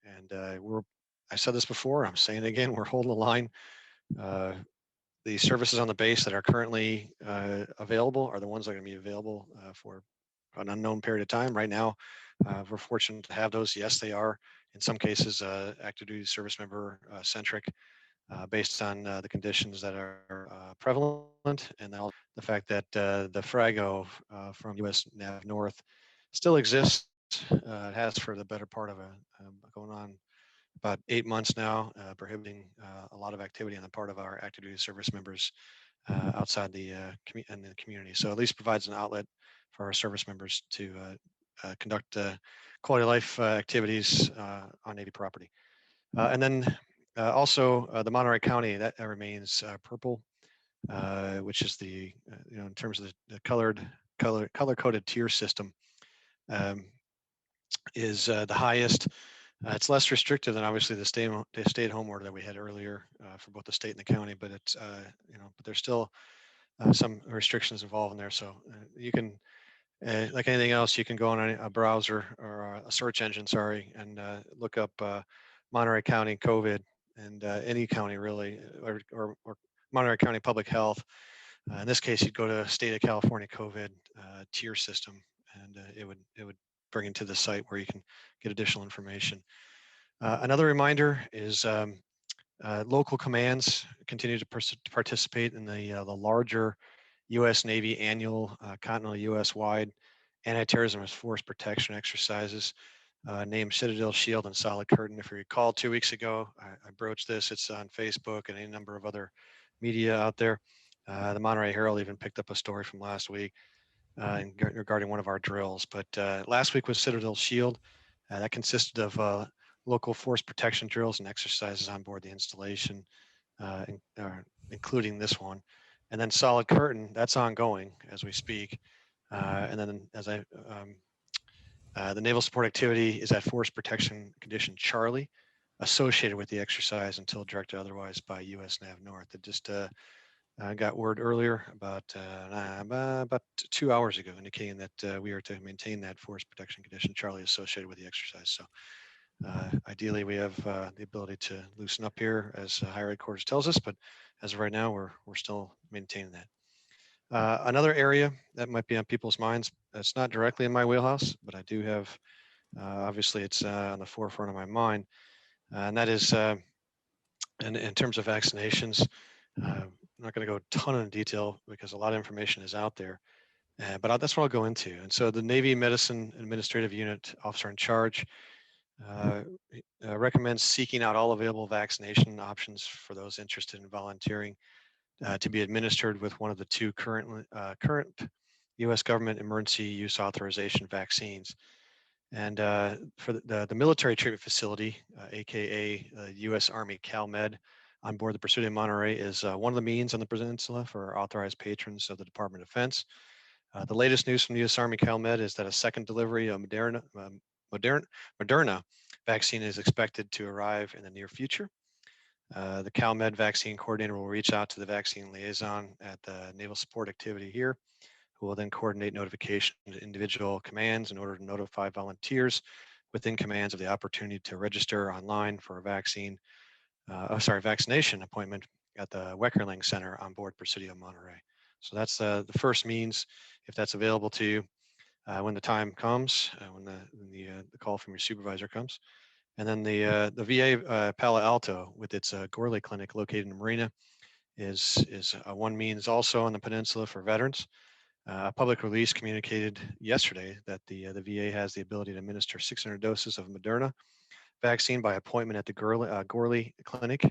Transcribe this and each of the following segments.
And I said this before, I'm saying it again, we're holding the line. Uh, the services on the base that are currently available are the ones that are going to be available for an unknown period of time. Right now, we're fortunate to have those. Yes, they are in some cases active duty service member centric, based on the conditions that are prevalent, and the fact that the Frago from U.S. Nav North still exists. It has for the better part of going on about 8 months now, prohibiting a lot of activity on the part of our active duty service members outside in the community. So at least provides an outlet for our service members to conduct quality of life activities on Navy property. And then also the Monterey County, that remains purple, which is in terms of the color coded tier system, um, is the highest. It's less restrictive than obviously the stay-at-home order that we had earlier for both the state and the county, but it's but there's still some restrictions involved in there. So you can, like anything else, you can go on a browser or a search engine, sorry, and look up Monterey County COVID, and any county really, or Monterey County Public Health. In this case, you'd go to State of California COVID tier system, and it would bring you to the site where you can get additional information. Another reminder is local commands continue to participate in the larger U.S. Navy annual continental U.S.-wide anti-terrorism force protection exercises, named Citadel Shield and Solid Curtain. If you recall, 2 weeks ago, I broached this. It's on Facebook and a number of other media out there. The Monterey Herald even picked up a story from last week regarding one of our drills. But last week was Citadel Shield. That consisted of local force protection drills and exercises on board the installation, including this one. And then Solid Curtain, that's ongoing as we speak. And then the naval support activity is at force protection condition Charlie, associated with the exercise until directed otherwise by U.S. Nav North. It just I got word earlier about 2 hours ago indicating that we are to maintain that force protection condition Charlie associated with the exercise. So ideally, we have the ability to loosen up here, as higher headquarters tells us, but as of right now, we're still maintaining that. Another area that might be on people's minds, it's not directly in my wheelhouse, but I do have, obviously it's on the forefront of my mind, and that is in terms of vaccinations. I'm not going to go a ton in detail because a lot of information is out there, but that's what I'll go into. And so the Navy Medicine Administrative Unit Officer in Charge uh, recommends seeking out all available vaccination options for those interested in volunteering to be administered with one of the two current U.S. government emergency use authorization vaccines. And for the military treatment facility, aka U.S. Army CalMed, on board the Presidio Monterey is one of the means on the peninsula for authorized patrons of the Department of Defense. The latest news from the U.S. Army CalMed is that a second delivery of Moderna vaccine is expected to arrive in the near future. The CalMed vaccine coordinator will reach out to the vaccine liaison at the naval support activity here, who will then coordinate notification to individual commands in order to notify volunteers within commands of the opportunity to register online for a vaccination appointment at the Weckerling Center on board Presidio Monterey. So that's the first means, if that's available to you when the time comes, when the call from your supervisor comes. And then the VA Palo Alto, with its Gorley Clinic located in Marina, is one means also on the peninsula for veterans. A public release communicated yesterday that the VA has the ability to administer 600 doses of Moderna vaccine by appointment at the Gorley Clinic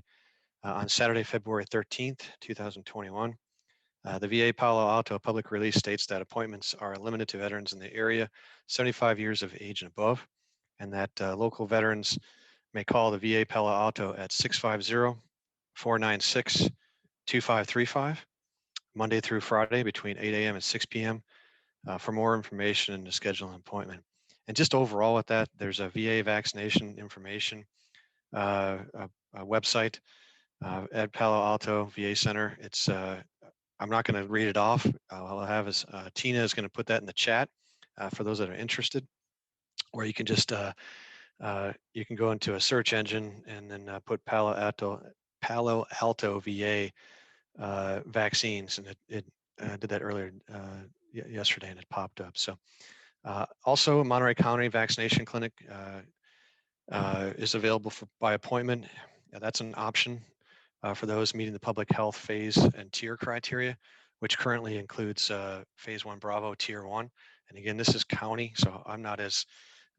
on Saturday, February 13th, 2021. The VA Palo Alto public release states that appointments are limited to veterans in the area 75 years of age and above, and that local veterans may call the VA Palo Alto at 650-496-2535, Monday through Friday between 8 a.m. and 6 p.m. For more information and to schedule an appointment. And just overall with that, there's a VA vaccination information a website at Palo Alto VA Center. It's I'm not going to read it off. All I'll have is Tina is going to put that in the chat for those that are interested, where you can just you can go into a search engine and then put Palo Alto VA vaccines, and it did that earlier yesterday, and it popped up. So also, Monterey County Vaccination Clinic is available by appointment. That's an option for those meeting the public health phase and tier criteria, which currently includes phase 1 Bravo tier 1. And again, this is county, so I'm not as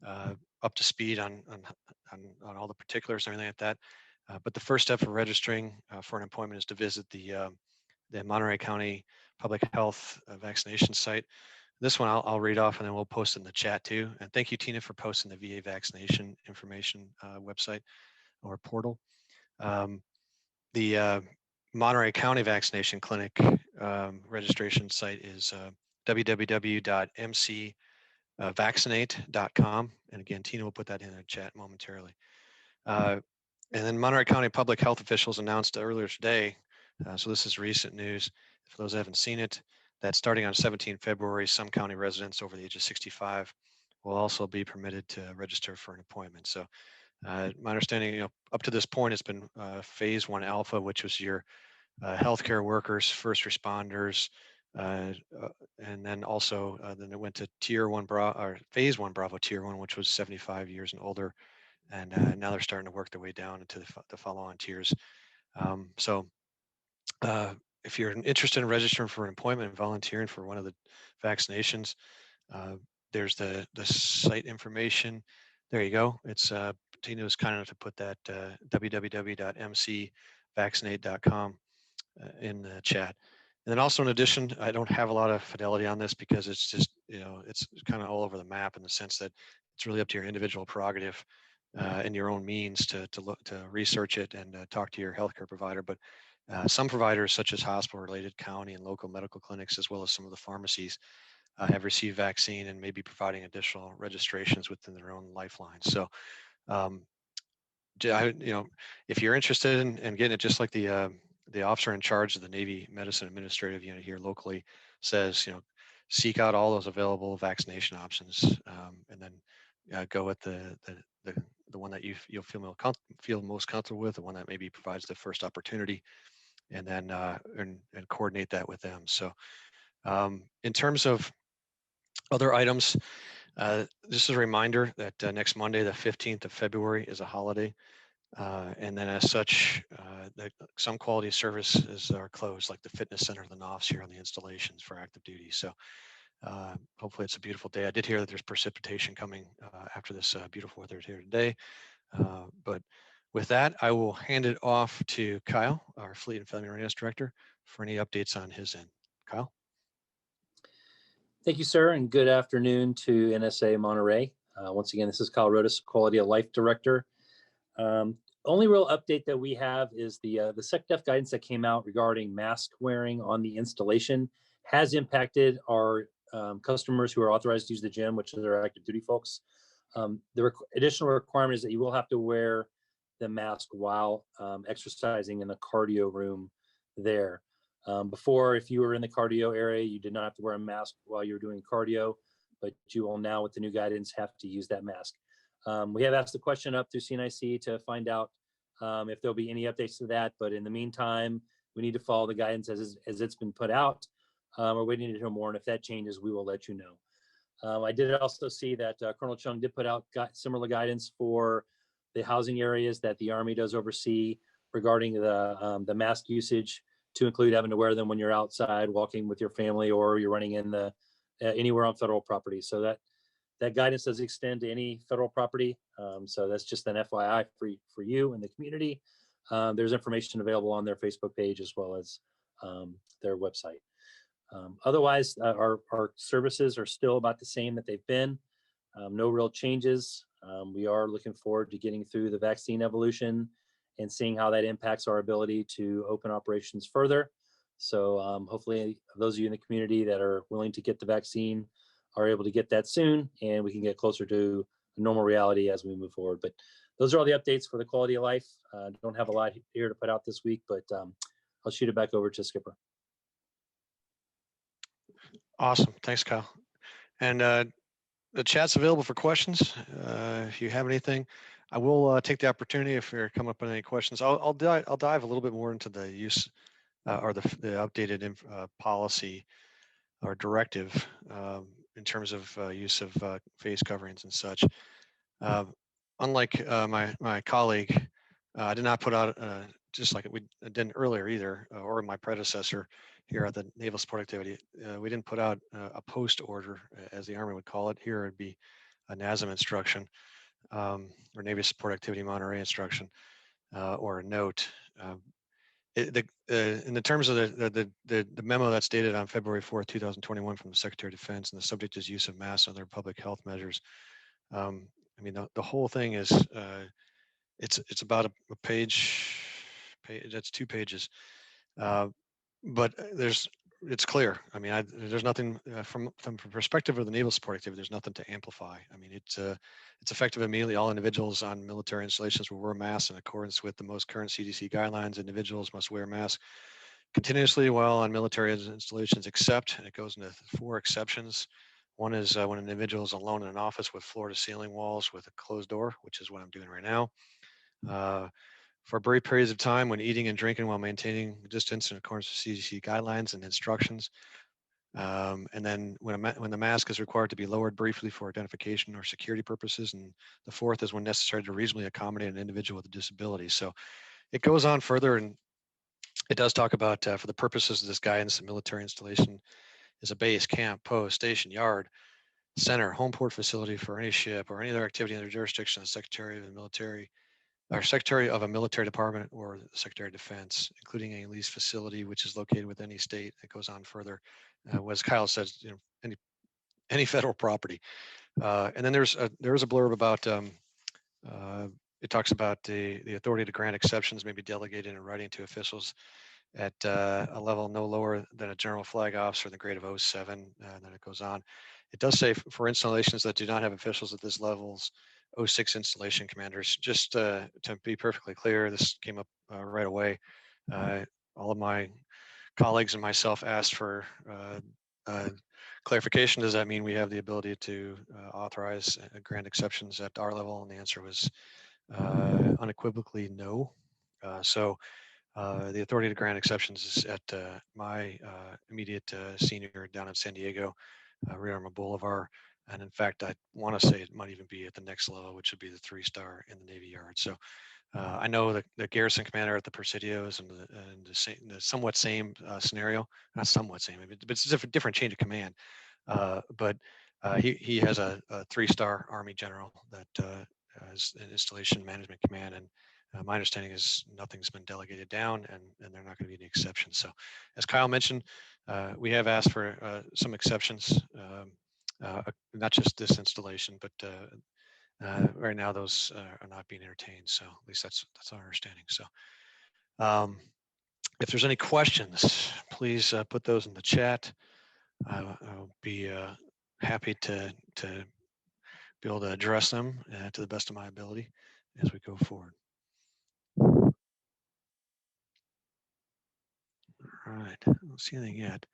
up to speed on all the particulars and everything like that. But the first step for registering for an appointment is to visit the Monterey County Public Health vaccination site. This one I'll read off, and then we'll post it in the chat too. And thank you, Tina, for posting the VA vaccination information website or portal. The Monterey County Vaccination Clinic registration site is www.mcvaccinate.com. And again, Tina will put that in the chat momentarily. And then Monterey County public health officials announced earlier today, so this is recent news, for those who haven't seen it, that starting on 17 February, some county residents over the age of 65 will also be permitted to register for an appointment. So my understanding, up to this point, it's been phase 1 alpha, which was your healthcare workers, first responders, and then also then it went to tier 1 or phase 1 Bravo tier 1, which was 75 years and older. And now they're starting to work their way down into the follow-on tiers. So if you're interested in registering for an appointment and volunteering for one of the vaccinations, there's the site information. There you go. It's Tina was kind enough to put that www.mcvaccinate.com in the chat. And then also in addition, I don't have a lot of fidelity on this because it's just, it's kind of all over the map in the sense that it's really up to your individual prerogative and your own means to look to research it and talk to your healthcare provider. But some providers, such as hospital-related county and local medical clinics, as well as some of the pharmacies, have received vaccine and may be providing additional registrations within their own lifelines. So, if you're interested in getting it, just like the officer in charge of the Navy Medicine Administrative Unit here locally says, seek out all those available vaccination options, and then go with the one that you'll feel most comfortable with, the one that maybe provides the first opportunity, and then and coordinate that with them. So in terms of other items, just a reminder that next Monday, the 15th of February, is a holiday. And then as such, some quality services are closed, like the fitness center, the NOFs here on the installations for active duty. So hopefully it's a beautiful day. I did hear that there's precipitation coming after this beautiful weather here today. But with that, I will hand it off to Kyle, our Fleet and Family Readiness Director, for any updates on his end. Kyle? Thank you, sir, and good afternoon to NSA Monterey. Once again, this is Kyle Rodas, Quality of Life Director. Only real update that we have is the SecDef guidance that came out regarding mask wearing on the installation has impacted our customers who are authorized to use the gym, which are our active duty folks. The additional requirement is that you will have to wear the mask while exercising in the cardio room there. Before, if you were in the cardio area, you did not have to wear a mask while you were doing cardio, but you will now, with the new guidance, have to use that mask. We have asked the question up through CNIC to find out if there'll be any updates to that, but in the meantime, we need to follow the guidance as it's been put out. We're waiting to hear more, and if that changes, we will let you know. I did also see that Colonel Chung did put out similar guidance for the housing areas that the Army does oversee regarding the mask usage, to include having to wear them when you're outside walking with your family or you're running in anywhere on federal property. So that guidance does extend to any federal property. So that's just an FYI for you and the community. There's information available on their Facebook page as well as their website. Otherwise, our services are still about the same that they've been. No real changes. We are looking forward to getting through the vaccine evolution and seeing how that impacts our ability to open operations further. So hopefully those of you in the community that are willing to get the vaccine are able to get that soon, and we can get closer to normal reality as we move forward. But those are all the updates for the quality of life. Don't have a lot here to put out this week, but I'll shoot it back over to Skipper. Awesome, thanks, Kyle. And the chat's available for questions. If you have anything, I will take the opportunity if you're coming up with any questions. I'll dive a little bit more into the use or the updated policy or directive in terms of use of face coverings and such. Uh, Unlike my colleague, I did not put out just like we didn't earlier either, or my predecessor here at the Naval Support Activity. We didn't put out a post order, as the Army would call it. Here it'd be a NASM instruction or Navy Support Activity Monterey instruction or a note. In the terms of the memo that's dated on February 4th, 2021 from the Secretary of Defense, and the subject is use of masks and other public health measures. I mean, the whole thing is it's about a page. That's 2 pages, uh, but it's clear. I mean, there's nothing from the perspective of the naval support activity. There's nothing to amplify. I mean, it's effective immediately. All individuals on military installations will wear masks in accordance with the most current CDC guidelines. Individuals must wear masks continuously while on military installations, except, and it goes into 4 exceptions. One is when an individual is alone in an office with floor to ceiling walls with a closed door, which is what I'm doing right now. For brief periods of time when eating and drinking while maintaining distance in accordance with CDC guidelines and instructions. And then when the mask is required to be lowered briefly for identification or security purposes. And the fourth is when necessary to reasonably accommodate an individual with a disability. So it goes on further, and it does talk about for the purposes of this guidance, the military installation is a base, camp, post, station, yard, center, home port facility for any ship or any other activity under jurisdiction of the Secretary of the Military or Secretary of a military department or the Secretary of Defense, including a leased facility which is located with any state. It goes on further. As Kyle says, any federal property. And then there is a blurb about uh, it talks about the authority to grant exceptions may be delegated in writing to officials at a level no lower than a general flag officer in the grade of '07. And then it goes on. It does say for installations that do not have officials at this level's '06 installation commanders. Just to be perfectly clear, this came up right away. All of my colleagues and myself asked for uh, clarification. Does that mean we have the ability to authorize grant exceptions at our level? And the answer was unequivocally no. So the authority to grant exceptions is at my immediate senior down in San Diego, Rear Admiral Boulevard. And in fact, I want to say it might even be at the next level, which would be the 3-star in the Navy Yard. So I know the garrison commander at the Presidios and the somewhat same scenario, not somewhat same, but it's a different change of command. But he has a 3-star Army general that has an installation management command, and my understanding is nothing's been delegated down, and they're not going to be any exceptions. So, as Kyle mentioned, we have asked for some exceptions, not just this installation, but right now those are not being entertained. So at least that's our understanding. So um, if there's any questions, please put those in the chat. I'll be happy to be able to address them to the best of my ability as we go forward. All right, I don't see anything yet.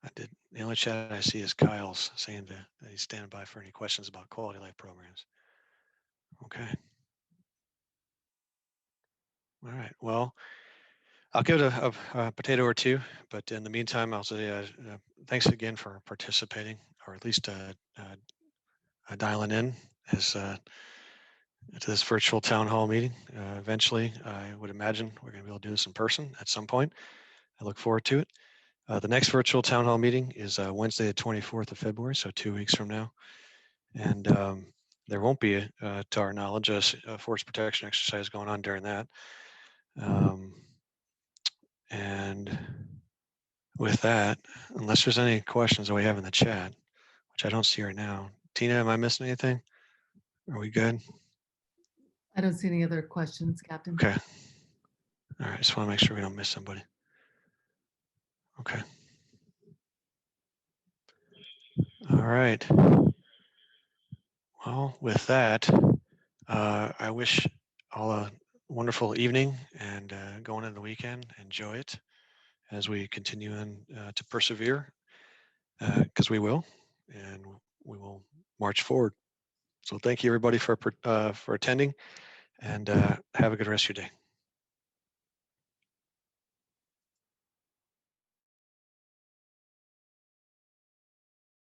I did. The only chat I see is Kyle's saying that he's standing by for any questions about quality life programs. Okay. All right. Well, I'll give it a potato or two, but in the meantime, I'll say thanks again for participating, or at least dialing in as to this virtual town hall meeting. Eventually, I would imagine we're going to be able to do this in person at some point. I look forward to it. The next virtual town hall meeting is Wednesday, the 24th of February, so 2 weeks from now. And there won't be, to our knowledge, a force protection exercise going on during that. And with that, unless there's any questions that we have in the chat, which I don't see right now. Tina, am I missing anything? Are we good? I don't see any other questions, Captain. Okay. All right. Just want to make sure we don't miss somebody. Okay. All right. Well, with that, I wish all a wonderful evening and going into the weekend. Enjoy it as we continue to persevere. because we will, and we will march forward. So thank you everybody for attending, and have a good rest of your day.